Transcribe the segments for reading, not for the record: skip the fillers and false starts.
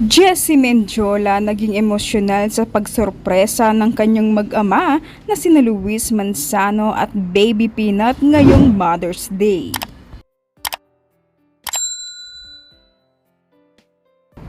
Jessie Mendiola naging emosyonal sa pagsorpresa ng kanyang mag-ama na sina Luis Manzano at Baby Peanut ngayong Mother's Day.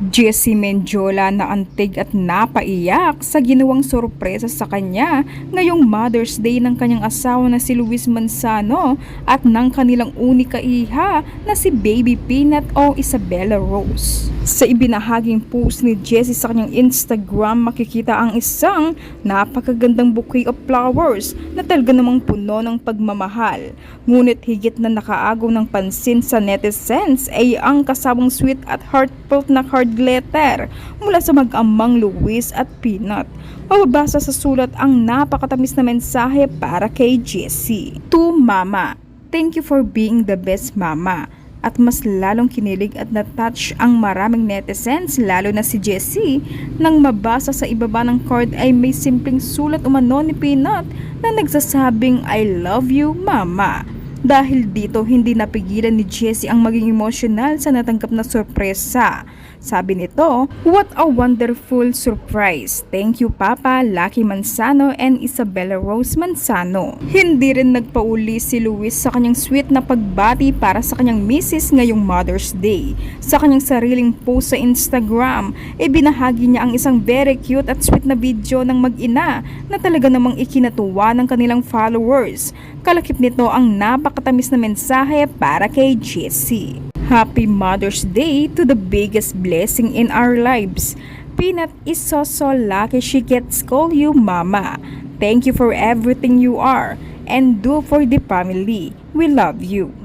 Jessie Mendiola na antig at napaiyak sa ginawang sorpresa sa kanya ngayong Mother's Day ng kanyang asawa na si Luis Manzano at ng kanilang unika iha na si Baby Peanut o Isabella Rose. Sa ibinahaging post ni Jessie sa kanyang Instagram, makikita ang isang napakagandang bouquet of flowers na talaga namang puno ng pagmamahal. Ngunit higit na nakaagaw ng pansin sa netizens ay ang kasabang sweet at heartfelt na card letter mula sa mag-amang Luis at Peanut. Mababasa sa sulat ang napakatamis na mensahe para kay Jessie. To Mama, thank you for being the best mama. At mas lalong kinilig at na-touch ang maraming netizens, lalo na si Jessie, nang mabasa sa ibaba ng card ay may simpleng sulat umano ni Peanut na nagsasabing I love you, Mama. Dahil dito, hindi napigilan ni Jessie ang maging emosyonal sa natanggap na sorpresa. Sabi nito, what a wonderful surprise. Thank you Papa, Lucky Manzano and Isabella Rose Manzano. Hindi rin nagpauli si Luis sa kanyang sweet na pagbati para sa kanyang misis ngayong Mother's Day. Sa kanyang sariling post sa Instagram, ibinahagi niya ang isang very cute at sweet na video ng mag-ina na talaga namang ikinatuwa ng kanilang followers. Kalakip nito ang napakatamis na mensahe para kay Jessie. Happy Mother's Day to the biggest blessing in our lives. Peanut is so lucky she gets call you Mama. Thank you for everything you are and do for the family. We love you.